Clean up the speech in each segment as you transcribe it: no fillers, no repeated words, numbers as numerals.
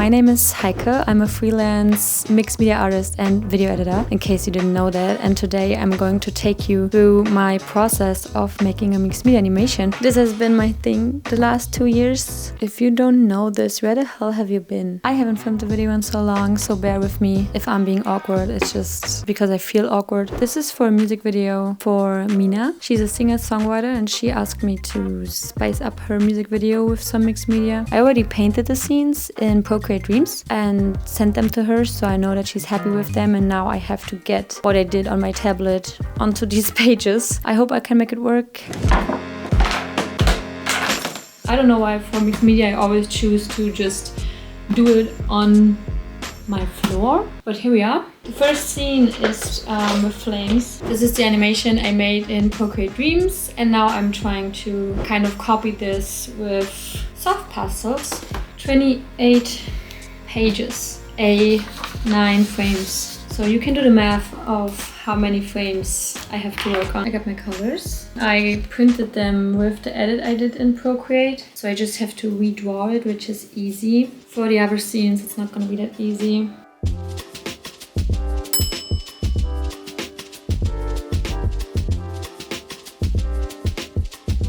My name is Heike. I'm a freelance mixed media artist and video editor, in case you didn't know that. And today I'm going to take you through my process of making a mixed media animation. This has been my thing the last 2 years. If you don't know this, where the hell have you been? I haven't filmed a video in so long, so bear with me if I'm being awkward. It's just because I feel awkward. This is for a music video for Mina. She's a singer-songwriter and she asked me to spice up her music video with some mixed media. I already painted the scenes in Procreate Dreams and sent them to her, so I know that she's happy with them, and now I have to get what I did on my tablet onto these pages. I hope I can make it work. I don't know why for mixed media I always choose to just do it on my floor, but here we are. The first scene is with flames. This is the animation I made in Procreate Dreams, and now I'm trying to kind of copy this with soft pastels. 28 pages, A9 frames. So you can do the math of how many frames I have to work on. I got my colors. I printed them with the edit I did in Procreate, so I just have to redraw it, which is easy. For the other scenes, it's not gonna be that easy.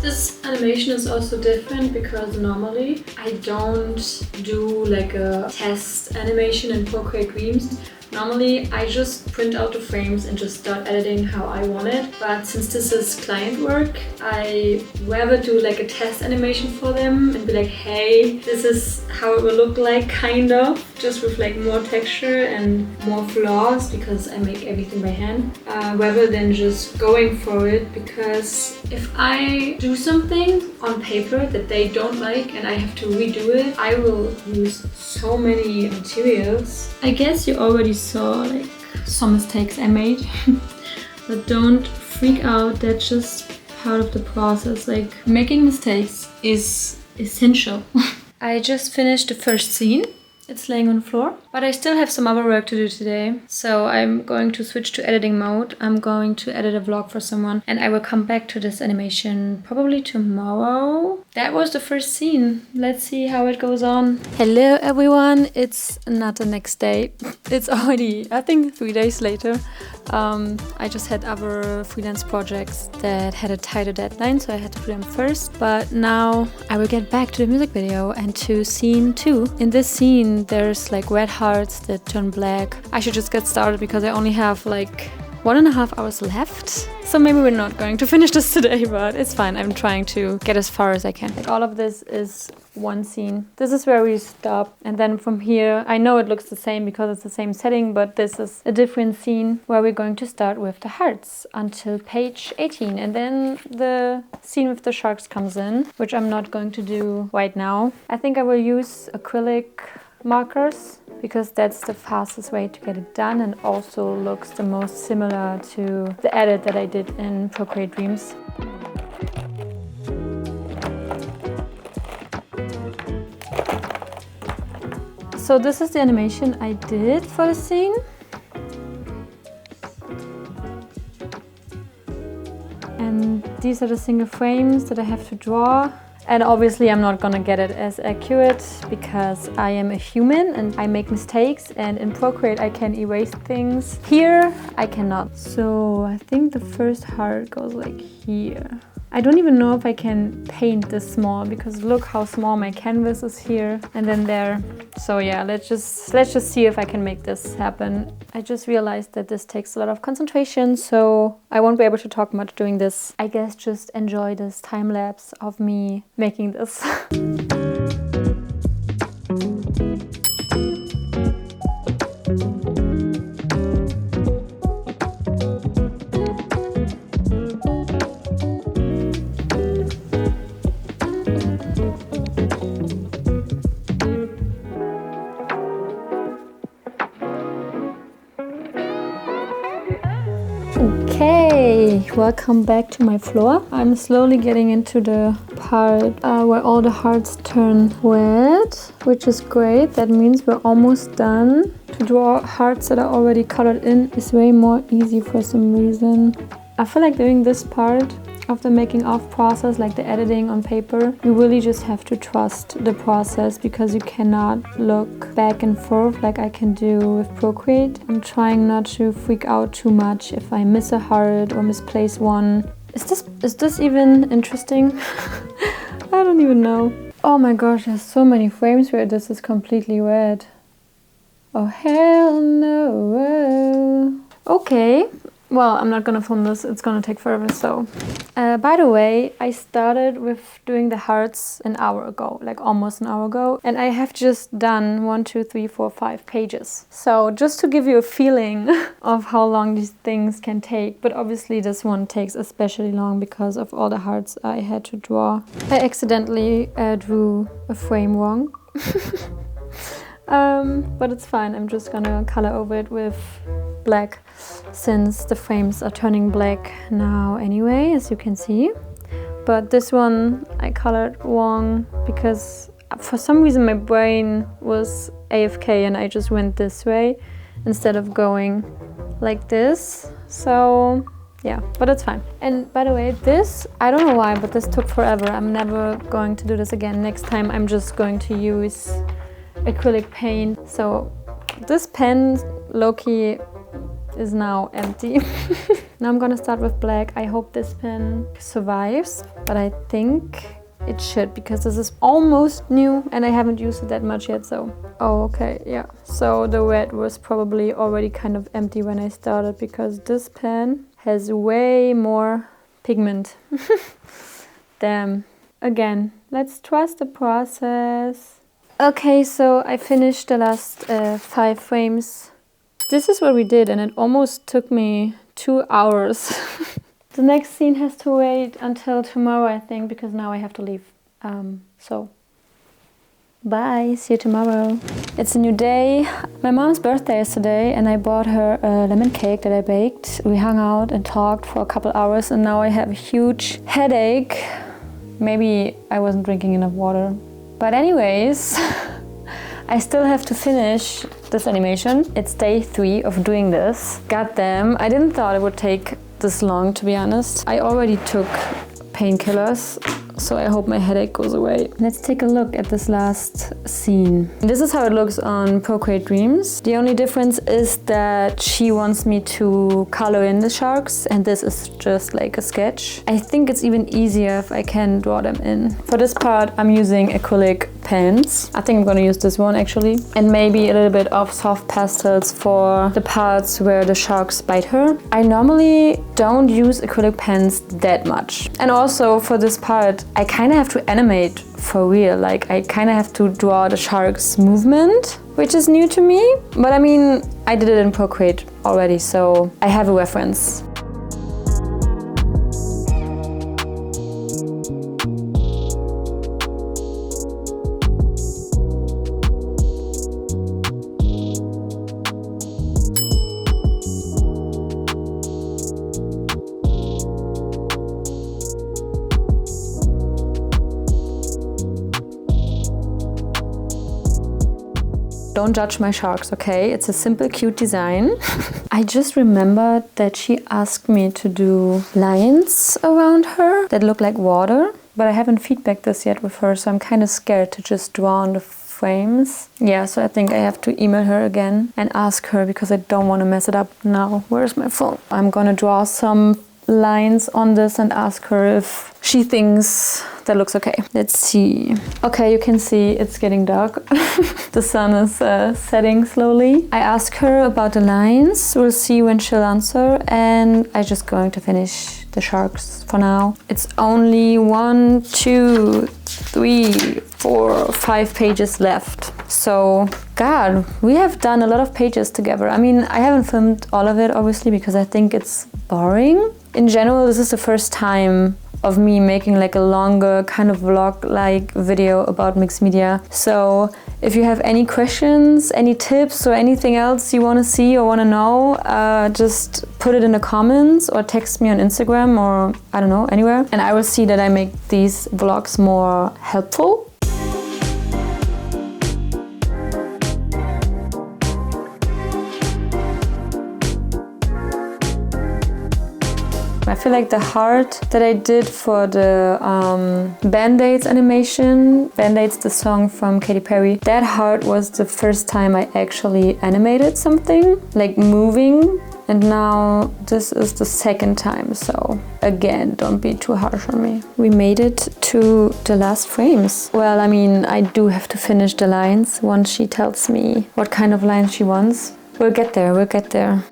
This animation is also different because normally I don't do like a test animation in Procreate Dreams. Normally I just print out the frames and just start editing how I want it. But since this is client work, I rather do like a test animation for them and be like, hey, this is how it will look like, kind of. Just with like more texture and more flaws because I make everything by hand. Rather than just going for it, because if I do something on paper that they don't like and I have to redo it, I will use so many materials. I guess you already saw like some mistakes I made, but don't freak out, that's just part of the process. Like, making mistakes is essential. I just finished the first scene. It's laying on the floor, but I still have some other work to do today. So I'm going to switch to editing mode. I'm going to edit a vlog for someone and I will come back to this animation probably tomorrow. That was the first scene. Let's see how it goes on. Hello everyone, it's not the next day. It's already, I think, 3 days later. I just had other freelance projects that had a tighter deadline, so I had to do them first. But now I will get back to the music video and to scene 2. In this scene, there's like red hearts that turn black. I should just get started because I only have like 1.5 hours left. So maybe we're not going to finish this today, but it's fine. I'm trying to get as far as I can. Like, all of this is one scene. This is where we stop. And then from here, I know it looks the same because it's the same setting, but this is a different scene where we're going to start with the hearts until page 18. And then the scene with the sharks comes in, which I'm not going to do right now. I think I will use acrylic markers because that's the fastest way to get it done and also looks the most similar to the edit that I did in Procreate Dreams. So this is the animation I did for the scene. And these are the single frames that I have to draw. And obviously I'm not gonna get it as accurate because I am a human and I make mistakes, and in Procreate I can erase things. Here I cannot. So I think the first heart goes like here. I don't even know if I can paint this small because look how small my canvas is here and then there. So yeah, let's just see if I can make this happen. I just realized that this takes a lot of concentration, so I won't be able to talk much doing this. I guess just enjoy this time lapse of me making this. Okay, welcome back to my floor. I'm slowly getting into the part where all the hearts turn red, which is great. That means we're almost done. To draw hearts that are already colored in is way more easy for some reason. I feel like doing this part of the making of process, like the editing on paper. You really just have to trust the process because you cannot look back and forth like I can do with Procreate. I'm trying not to freak out too much if I miss a heart or misplace one. Is this even interesting? I don't even know. Oh my gosh, there's so many frames where this is completely red. Oh hell no. Okay, well, I'm not gonna film this, it's gonna take forever, so. By the way, I started with doing the hearts an hour ago, like almost an hour ago, and I have just done 1, 2, 3, 4, 5 pages. So just to give you a feeling of how long these things can take, but obviously this one takes especially long because of all the hearts I had to draw. I accidentally drew a frame wrong. But it's fine, I'm just gonna color over it with black since the frames are turning black now anyway, as you can see. But this one I colored wrong because for some reason my brain was AFK and I just went this way instead of going like this. So yeah, but it's fine. And by the way, this, I don't know why, but this took forever. I'm never going to do this again. Next time I'm just going to use acrylic paint. So this pen, low-key, is now empty. Now I'm gonna start with black. I hope this pen survives, but I think it should because this is almost new and I haven't used it that much yet, so. Oh, okay, yeah. So the red was probably already kind of empty when I started because this pen has way more pigment. Damn. Again, let's trust the process. Okay, so I finished the last 5 frames. This is what we did and it almost took me 2 hours. The next scene has to wait until tomorrow, I think, because now I have to leave. So, bye, see you tomorrow. It's a new day. My mom's birthday is today and I bought her a lemon cake that I baked. We hung out and talked for a couple hours and now I have a huge headache. Maybe I wasn't drinking enough water. But anyways, I still have to finish this animation. It's day 3 of doing this. Goddamn, I didn't thought it would take this long, to be honest. I already took painkillers, so I hope my headache goes away. Let's take a look at this last scene. This is how it looks on Procreate Dreams. The only difference is that she wants me to color in the sharks and this is just like a sketch. I think it's even easier if I can draw them in. For this part, I'm using acrylic pens. I think I'm gonna use this one actually. And maybe a little bit of soft pastels for the parts where the sharks bite her. I normally don't use acrylic pens that much. And also for this part, I kind of have to animate for real. Like I kind of have to draw the shark's movement, which is new to me. But I mean, I did it in Procreate already, so I have a reference. Don't judge my sharks, okay? It's a simple, cute design. I just remembered that she asked me to do lines around her that look like water, but I haven't feedbacked this yet with her, so I'm kind of scared to just draw on the frames. Yeah, so I think I have to email her again and ask her because I don't want to mess it up now. Where's my phone? I'm gonna draw some lines on this and ask her if she thinks that looks okay. Let's see. Okay, you can see it's getting dark. The sun is setting slowly. I asked her about the lines. We'll see when she'll answer. And I'm just going to finish the sharks for now. It's only 1, 2, 3, 4, 5 pages left. So, God, we have done a lot of pages together. I mean, I haven't filmed all of it, obviously, because I think it's boring. In general, this is the first time of me making like a longer kind of vlog-like video about mixed media. So if you have any questions, any tips or anything else you want to see or want to know, just put it in the comments or text me on Instagram or I don't know, anywhere. And I will see that I make these vlogs more helpful. I feel like the heart that I did for the Band-Aids animation, Band-Aids, the song from Katy Perry, that heart was the first time I actually animated something, like moving. And now this is the second time, so again, don't be too harsh on me. We made it to the last frames. Well, I mean, I do have to finish the lines once she tells me what kind of lines she wants. We'll get there, we'll get there.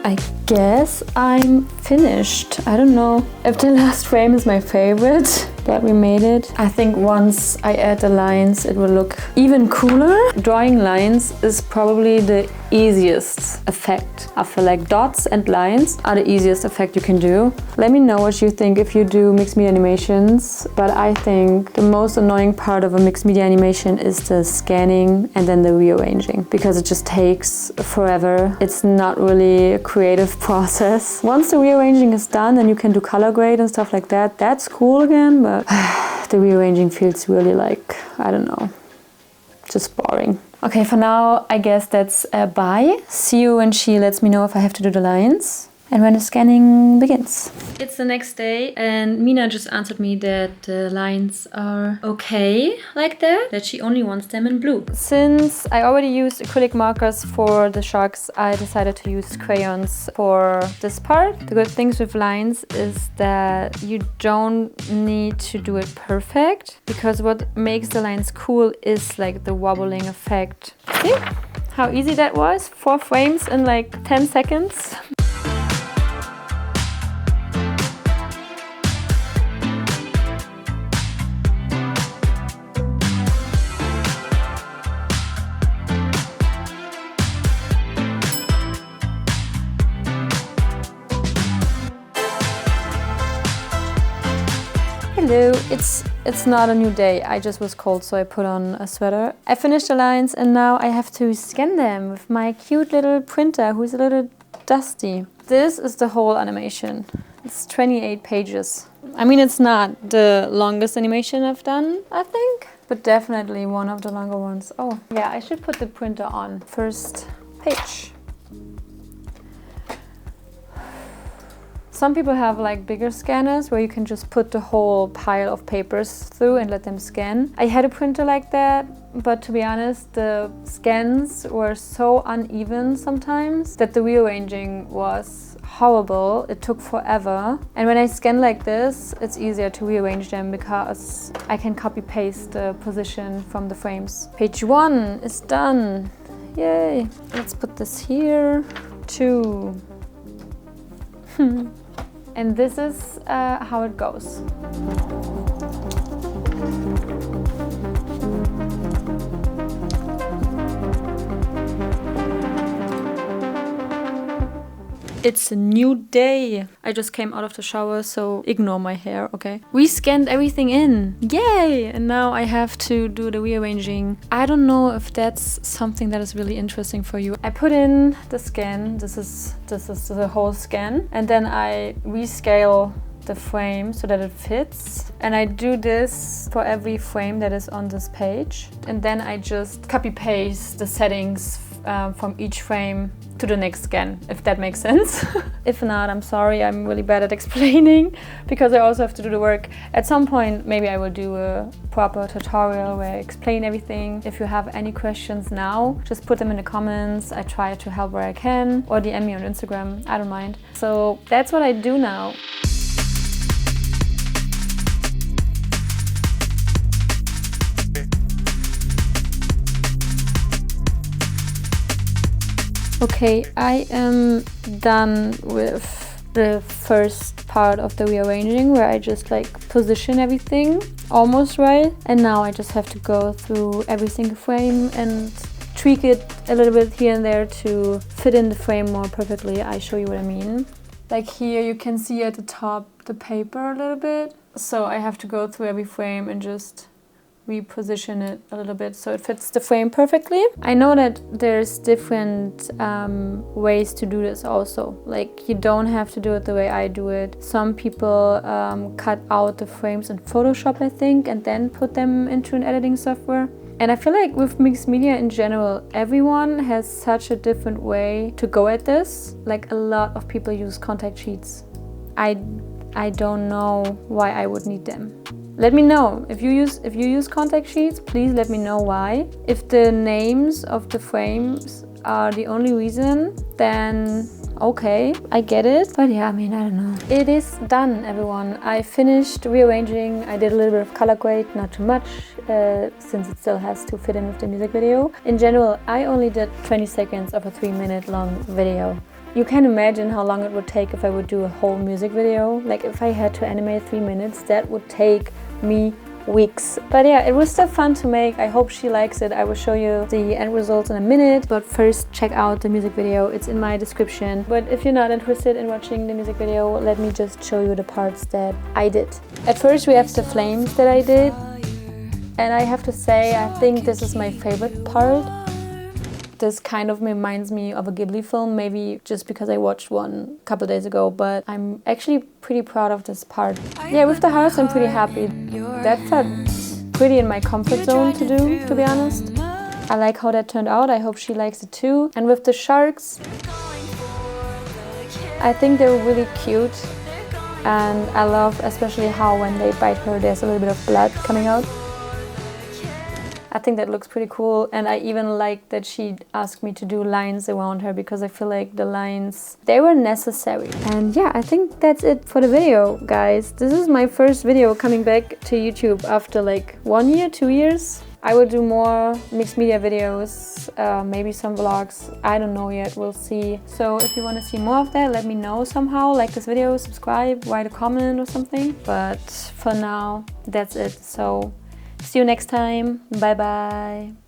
I guess I'm finished. I don't know if the last frame is my favorite, but we made it. I think once I add the lines, it will look even cooler. Drawing lines is probably the easiest effect. I feel like dots and lines are the easiest effect you can do. Let me know what you think if you do mixed media animations, but I think the most annoying part of a mixed media animation is the scanning and then the rearranging, because it just takes forever. It's not really a creative process. Once the rearranging is done, then you can do color grade and stuff like that. That's cool again, but the rearranging feels really like, I don't know, just boring. Okay, for now, I guess that's a bye. See you when she lets me know if I have to do the lines and when the scanning begins. It's the next day and Mina just answered me that the lines are okay like that she only wants them in blue. Since I already used acrylic markers for the sharks, I decided to use crayons for this part. The good things with lines is that you don't need to do it perfect, because what makes the lines cool is like the wobbling effect. See how easy that was? 4 frames in like 10 seconds. Hello, it's not a new day. I just was cold, so I put on a sweater. I finished the lines and now I have to scan them with my cute little printer who's a little dusty. This is the whole animation. It's 28 pages. I mean, it's not the longest animation I've done, I think, but definitely one of the longer ones. Oh, yeah, I should put the printer on. First page. Some people have like bigger scanners where you can just put the whole pile of papers through and let them scan. I had a printer like that, but to be honest, the scans were so uneven sometimes that the rearranging was horrible. It took forever. And when I scan like this, it's easier to rearrange them because I can copy paste the position from the frames. Page 1 is done. Yay. Let's put this here. 2. And this is how it goes. It's a new day. I just came out of the shower, so ignore my hair, okay? We scanned everything in. Yay! And now I have to do the rearranging. I don't know if that's something that is really interesting for you. I put in the scan. This is the whole scan. And then I rescale the frame so that it fits. And I do this for every frame that is on this page. And then I just copy paste the settings from each frame to the next scan, if that makes sense. If not, I'm sorry, I'm really bad at explaining because I also have to do the work. At some point, maybe I will do a proper tutorial where I explain everything. If you have any questions now, just put them in the comments. I try to help where I can, or DM me on Instagram, I don't mind. So that's what I do now. Okay, I am done with the first part of the rearranging where I just like position everything almost right. And now I just have to go through every single frame and tweak it a little bit here and there to fit in the frame more perfectly. I show you what I mean. Like here you can see at the top the paper a little bit. So I have to go through every frame and just reposition it a little bit so it fits the frame perfectly. I know that there's different ways to do this also. Like, you don't have to do it the way I do it. Some people cut out the frames in Photoshop, I think, and then put them into an editing software. And I feel like with mixed media in general, everyone has such a different way to go at this. Like, a lot of people use contact sheets. I don't know why I would need them. Let me know if you use contact sheets. Please let me know why. If the names of the frames are the only reason, then okay, I get it. But yeah, I mean, I don't know. It is done, everyone. I finished rearranging. I did a little bit of color grade, not too much, since it still has to fit in with the music video. In general, I only did 20 seconds of a 3-minute long video. You can imagine how long it would take if I would do a whole music video. Like, if I had to animate 3 minutes, that would take me weeks. But yeah, it was still fun to make. I hope she likes it. I will show you the end result in a minute, but first check out the music video. It's in my description. But if you're not interested in watching the music video, let me just show you the parts that I did. At first we have the flames that I did, and I have to say, I think this is my favorite part. This kind of reminds me of a Ghibli film, maybe just because I watched one a couple days ago, but I'm actually pretty proud of this part. Yeah, with the house I'm pretty happy. That felt pretty in my comfort zone to do, to be honest. I like how that turned out. I hope she likes it too. And with the sharks, I think they're really cute. And I love especially how when they bite her, there's a little bit of blood coming out. I think that looks pretty cool, and I even like that she asked me to do lines around her because I feel like the lines, they were necessary. And yeah, I think that's it for the video, guys. This is my first video coming back to YouTube after like 1 year, 2 years. I will do more mixed media videos, maybe some vlogs, I don't know yet, we'll see. So if you want to see more of that, let me know somehow, like this video, subscribe, write a comment or something. But for now, that's it. So see you next time. Bye bye.